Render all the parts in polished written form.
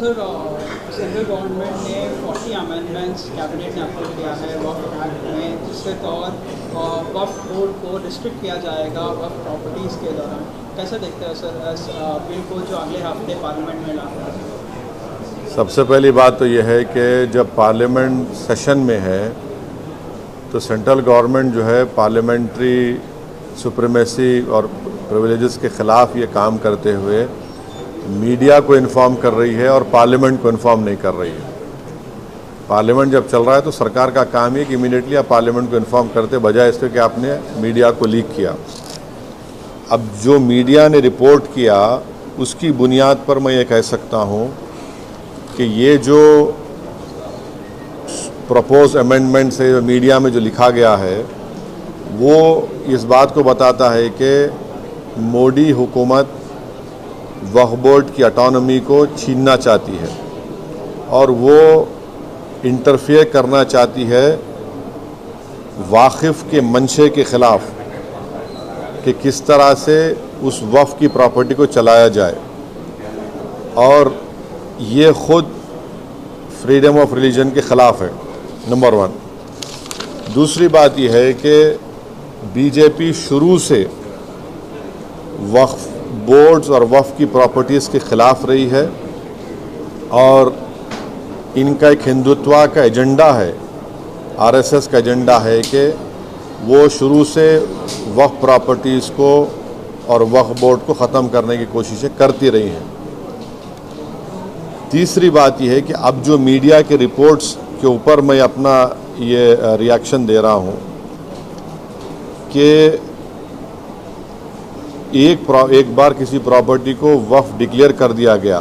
Sir, central government ने 40 amendments cabinet ने approve किया है वक्फ एक्ट में, जिसके तौर वक्फ बोर्ड को रिस्ट्रिक्ट किया जाएगा वक्फ प्रॉपर्टीज़ के दौरान। कैसे देखते हैं सर इस बिल को जो अगले हफ्ते पार्लियामेंट में लाना है? सबसे पहली बात तो यह है कि जब पार्लियामेंट सेशन में है तो सेंट्रल गवर्नमेंट जो है पार्लियामेंट्री सुप्रीमेसी और प्रिविलेजेस के ख़िलाफ़ ये काम करते हुए मीडिया को इन्फॉर्म कर रही है और पार्लियामेंट को इन्फॉर्म नहीं कर रही है। पार्लियामेंट जब चल रहा है तो सरकार का काम है कि इमीडिएटली आप पार्लियामेंट को इन्फॉर्म करते, बजाय इसके कि आपने मीडिया को लीक किया। अब जो मीडिया ने रिपोर्ट किया उसकी बुनियाद पर मैं ये कह सकता हूँ कि ये जो प्रपोज अमेंडमेंट से मीडिया में जो लिखा गया है वो इस बात को बताता है कि मोदी हुकूमत वक्फ बोर्ड की ऑटोनॉमी को छीनना चाहती है और वो इंटरफेयर करना चाहती है वाकिफ़ के मंशे के ख़िलाफ़ कि किस तरह से उस वक्फ की प्रॉपर्टी को चलाया जाए, और ये ख़ुद फ्रीडम ऑफ रिलीजन के ख़िलाफ़ है, नंबर 1। दूसरी बात यह है कि बीजेपी शुरू से वक्फ बोर्ड्स और वक्फ की प्रॉपर्टीज़ के ख़िलाफ़ रही है और इनका एक हिंदुत्व का एजेंडा है, आरएसएस का एजेंडा है कि वो शुरू से वक्फ प्रॉपर्टीज़ को और वक्फ बोर्ड को ख़त्म करने की कोशिशें करती रही हैं। तीसरी बात यह है कि अब जो मीडिया के रिपोर्ट्स के ऊपर मैं अपना ये रिएक्शन दे रहा हूँ कि एक बार किसी प्रॉपर्टी को वक्फ डिक्लेयर कर दिया गया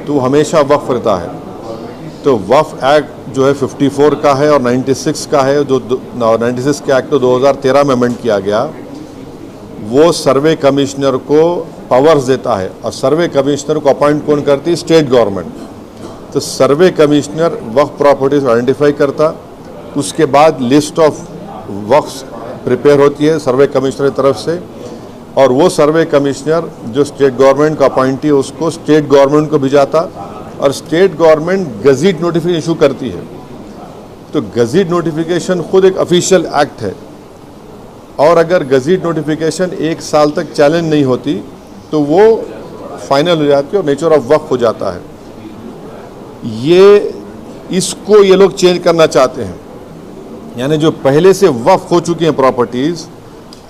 तो हमेशा वक्फ रहता है। तो वक्फ एक्ट जो है 54 का है और 96 का है, जो 96 के एक्ट तो 2013 में अमेंड किया गया। वो सर्वे कमिश्नर को पावर्स देता है और सर्वे कमिश्नर को अपॉइंट कौन करती है? State government. तो सर्वे कमिश्नर वक्फ प्रॉपर्टीज आइडेंटिफाई करता, उसके बाद लिस्ट ऑफ वक्फ प्रिपेयर होती है सर्वे कमिश्नर की तरफ से, और वो सर्वे कमिश्नर जो स्टेट गवर्नमेंट का अपॉइंटी है उसको स्टेट गवर्नमेंट को भिजाता और स्टेट गवर्नमेंट गज़ीट नोटिफिकेशन इशू करती है। तो गज़ीट नोटिफिकेशन खुद एक ऑफिशियल एक्ट है और अगर गज़ीट नोटिफिकेशन 1 साल तक चैलेंज नहीं होती तो वो फाइनल हो जाती है और नेचर ऑफ वक्फ हो जाता है। इसको ये लोग चेंज करना चाहते हैं, यानी जो पहले से वक्फ हो चुकी हैं प्रॉपर्टीज़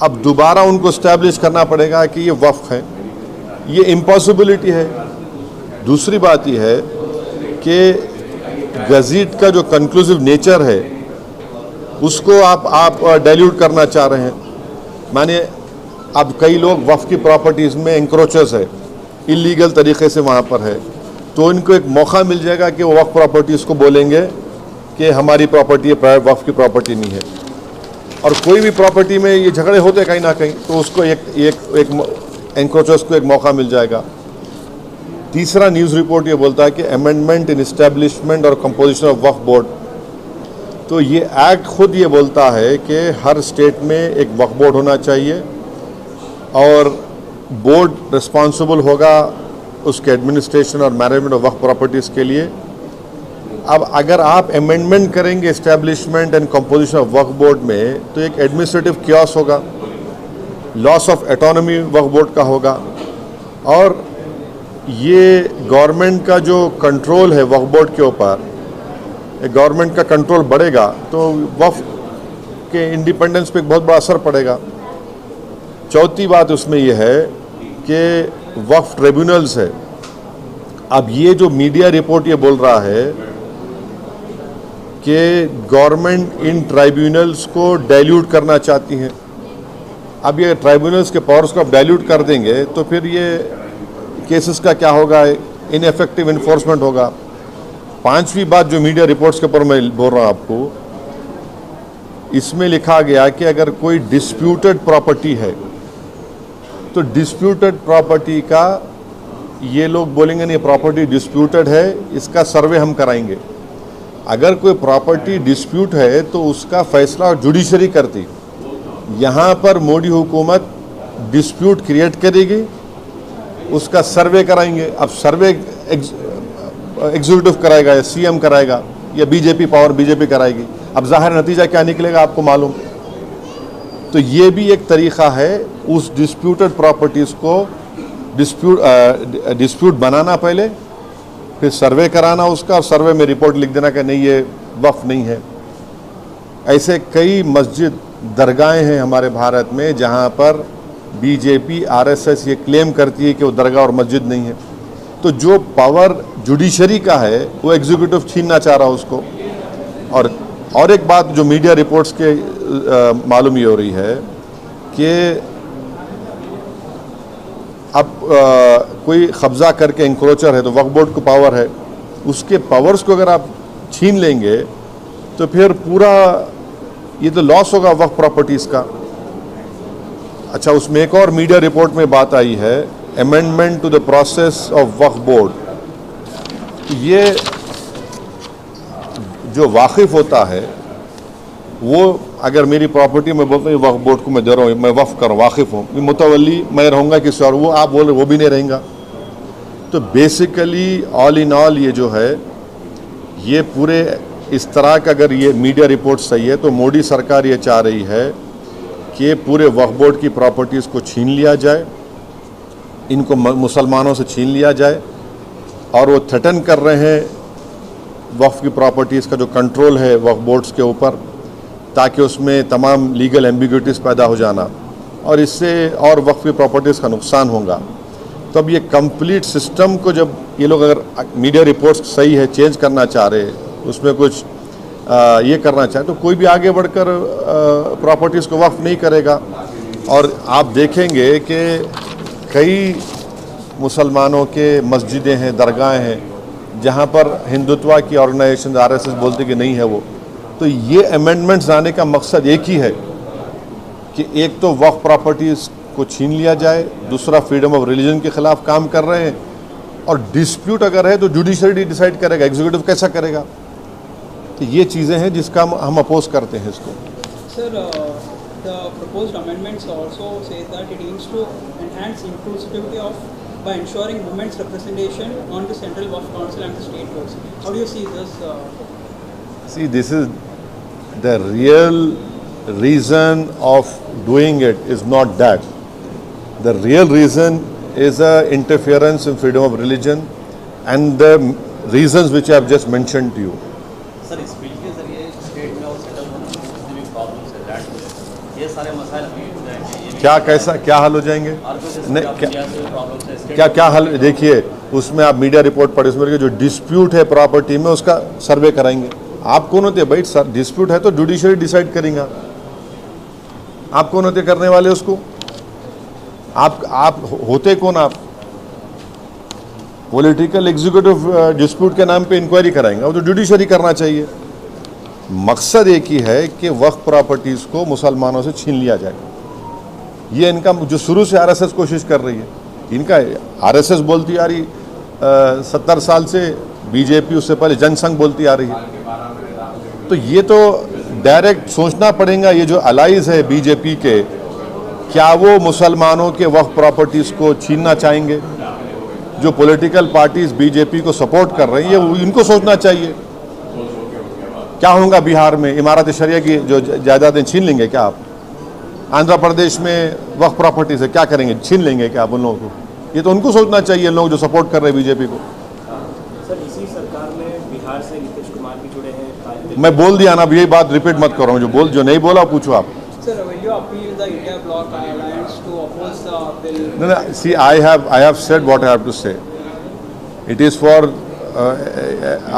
अब दोबारा उनको इस्टेब्लिश करना पड़ेगा कि ये वक्फ है। ये इम्पॉसिबिलिटी है। दूसरी बात यह है कि गज़ीट का जो कंक्लूसिव नेचर है उसको आप डाइल्यूट करना चाह रहे हैं। माने अब कई लोग वक्फ की प्रॉपर्टीज़ में इंक्रोचर्स है, इलीगल तरीके से वहाँ पर है, तो इनको एक मौका मिल जाएगा कि वो वक्फ प्रॉपर्टीज़ को बोलेंगे कि हमारी प्रॉपर्टी है, प्राइवेट वक्फ की प्रॉपर्टी नहीं है। और कोई भी प्रॉपर्टी में ये झगड़े होते कहीं ना कहीं, तो उसको एक एंक्रोचर्स को एक मौका मिल जाएगा। तीसरा न्यूज़ रिपोर्ट ये बोलता है कि अमेंडमेंट इन इस्टेब्लिशमेंट और कंपोजिशन ऑफ वक्फ बोर्ड, तो ये एक्ट खुद ये बोलता है कि हर स्टेट में एक वक्फ बोर्ड होना चाहिए और बोर्ड रिस्पॉन्सिबल होगा उसके एडमिनिस्ट्रेशन और मैनेजमेंट ऑफ वक्फ प्रॉपर्टीज़ के लिए। अब अगर आप अमेंडमेंट करेंगे इस्टेब्लिशमेंट एंड कंपोजिशन ऑफ वक्फ बोर्ड में तो एक एडमिनिस्ट्रेटिव क्योस होगा, loss of autonomy Waqf board का होगा, और ये गवर्नमेंट का जो कंट्रोल है वक्फ बोर्ड के ऊपर, गवर्नमेंट का कंट्रोल बढ़ेगा तो वक्फ के इंडिपेंडेंस पे एक बहुत बड़ा असर पड़ेगा। चौथी बात उसमें यह है कि वक्फ ट्रिब्यूनल्स है। अब ये जो मीडिया रिपोर्ट ये बोल रहा है कि गवर्नमेंट इन ट्राइब्यूनल्स को डाइल्यूट करना चाहती है। अब ये ट्राइब्यूनल्स के पावर्स को आप डाइल्यूट कर देंगे तो फिर ये केसेस का क्या होगा? इनएफेक्टिव इन्फोर्समेंट होगा। पांचवी बात जो मीडिया रिपोर्ट्स के ऊपर मैं बोल रहा हूँ आपको, इसमें लिखा गया कि अगर कोई डिस्प्यूटेड प्रॉपर्टी है तो डिस्प्यूटेड प्रॉपर्टी का ये लोग बोलेंगे नहीं प्रॉपर्टी डिस्प्यूटेड है, इसका सर्वे हम कराएंगे। अगर कोई प्रॉपर्टी डिस्प्यूट है तो उसका फैसला जुडिशरी करती। यहाँ पर मोदी हुकूमत डिस्प्यूट क्रिएट करेगी, उसका सर्वे कराएंगे। अब सर्वे एग्जीक्यूटिव कराएगा या सीएम कराएगा या बीजेपी पावर बीजेपी कराएगी। अब जाहिर नतीजा क्या निकलेगा आपको मालूम। तो ये भी एक तरीक़ा है उस डिस्प्यूटेड प्रॉपर्टीज़ को डिस्प्यूट बनाना, पहले फिर सर्वे कराना उसका, और सर्वे में रिपोर्ट लिख देना कि नहीं ये वक्फ नहीं है। ऐसे कई मस्जिद दरगाहें हैं हमारे भारत में जहाँ पर बीजेपी आरएसएस ये क्लेम करती है कि वो दरगाह और मस्जिद नहीं है। तो जो पावर जुडिशरी का है वो एग्जीक्यूटिव छीनना चाह रहा है उसको। और एक बात जो मीडिया रिपोर्ट्स के मालूम ये हो रही है कि अब कोई कब्ज़ा करके इंक्रोचर है तो वक्फ बोर्ड को पावर है, उसके पावर्स को अगर आप छीन लेंगे तो फिर पूरा ये तो लॉस होगा वक्फ प्रॉपर्टीज़ का। अच्छा, उसमें एक और मीडिया रिपोर्ट में बात आई है, amendment to the process of वक्फ बोर्ड। ये जो वाकिफ़ होता है वो अगर मेरी प्रॉपर्टी में बोलता हूँ वक्फ बोर्ड को मैं दे रहा हूँ, मैं वक्फ कर वाकिफ़ हूँ, मैं मुतवल्ली मैं रहूँगा किसी और, वो आप बोल रहे वो भी नहीं रहेगा। तो बेसिकली ऑल इन ऑल ये जो है ये पूरे इस तरह का, अगर ये मीडिया रिपोर्ट सही है तो मोदी सरकार ये चाह रही है कि पूरे वक्फ बोर्ड की प्रॉपर्टीज़ को छीन लिया जाए, इनको मुसलमानों से छीन लिया जाए। और वो थ्रेटन कर रहे हैं वक्फ की प्रॉपर्टीज़ का जो कंट्रोल है वक्फ बोर्ड्स के ऊपर, ताकि उसमें तमाम लीगल एम्बिग्यूटीज़ पैदा हो जाना और इससे और वक्फ की प्रॉपर्टीज़ का नुकसान होगा। तो अब ये कंप्लीट सिस्टम को जब ये लोग अगर मीडिया रिपोर्ट्स सही है चेंज करना चाह रहे हैं, उसमें कुछ ये करना चाहे तो कोई भी आगे बढ़कर प्रॉपर्टीज़ को वक्फ नहीं करेगा। और आप देखेंगे कि कई मुसलमानों के मस्जिदें हैं, दरगाहें हैं जहाँ पर हिंदुत्व की ऑर्गेनाइजेशन आरएसएस बोलते कि नहीं है वो। तो ये अमेंडमेंट्स लाने का मकसद एक ही है कि एक तो वक्फ प्रॉपर्टीज़ को छीन लिया जाए, दूसरा फ्रीडम ऑफ रिलीजन के ख़िलाफ़ काम कर रहे हैं, और डिस्प्यूट अगर है तो जुडिशरी डिसाइड करेगा, एग्जीक्यूटिव कैसा करेगा। तो ये चीज़ें हैं जिसका हम अपोज करते हैं इसको। Sir, the proposed amendments also say that it aims to enhance inclusivity by ensuring women's representation on the Central Waqf Council and the state boards. How do you see this? See, this is the real reason of doing it is not that. The real reason is interference in freedom of religion and the reasons which I have just mentioned to you. Sir, इस bill के जरिए state में और central में जितने भी problems है land में, ये सारे मसाइल हल हो जाएंगे। क्या कैसा क्या हल हो जाएंगे? क्या हल? देखिए, उसमें आप मीडिया रिपोर्ट पढ़े, उसमें जो डिस्प्यूट है प्रॉपर्टी में उसका सर्वे कराएंगे। आप कौन होते भाई? सर, डिस्प्यूट है तो जुडिशरी डिसाइड करेंगे। आप कौन होते करने वाले उसको? आप होते कौन? आप पॉलिटिकल एग्जीक्यूटिव डिस्प्यूट के नाम पे इंक्वायरी कराएंगे, वो तो जुडिशरी करना चाहिए। मकसद एक ही है कि वक्फ प्रॉपर्टीज़ को मुसलमानों से छीन लिया जाए। ये इनका जो शुरू से आरएसएस कोशिश कर रही है, इनका आरएसएस बोलती आ रही 70 साल से, बीजेपी उससे पहले जनसंघ बोलती आ रही है। तो ये तो डायरेक्ट सोचना पड़ेगा, ये जो अलाइज है बीजेपी के, क्या वो मुसलमानों के वक्फ प्रॉपर्टीज़ को छीनना चाहेंगे? जो पॉलिटिकल पार्टीज बीजेपी को सपोर्ट कर रही है वो इनको सोचना चाहिए। क्या होगा बिहार में? इमारत शरिया की जो जायदादें छीन लेंगे क्या आप? आंध्र प्रदेश में वक्फ प्रॉपर्टीज है, क्या करेंगे? छीन लेंगे क्या आप उन लोगों को? ये तो उनको सोचना चाहिए, लोग जो सपोर्ट कर रहे हैं बीजेपी को। सर, इसी सरकार में बिहार से नीतीश कुमार भी जुड़े हैं। मैं बोल दिया ना, अब यही बात रिपीट मत करो, जो नहीं बोला पूछो आप। Sir, will you appeal the India Bloc Alliance to oppose the bill? No, see, I have said what I have to say. It is for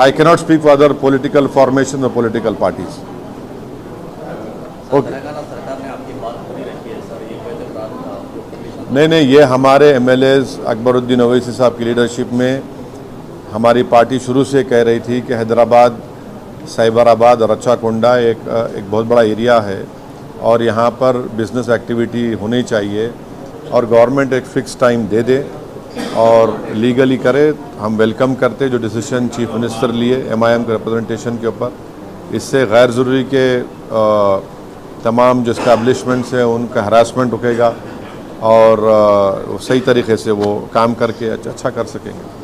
I cannot speak for other political formations or political parties. Okay. नहीं, ये हमारे MLAs Akbaruddin Owaisi साहब की leadership में हमारी party शुरू से कह रही थी कि हैदराबाद, साइबराबाद और रच्चाकोंडा एक बहुत बड़ा एरिया है और यहाँ पर बिज़नेस एक्टिविटी होनी चाहिए और गवर्नमेंट एक फ़िक्स टाइम दे दे और लीगली करे। हम वेलकम करते जो डिसीजन चीफ मिनिस्टर लिए MIM के रिप्रेजेंटेशन के ऊपर। इससे गैर ज़रूरी के तमाम जो इस्टेब्लिशमेंट्स हैं उनका हरासमेंट रुकेगा और सही तरीके से वो काम करके अच्छा कर सकेंगे।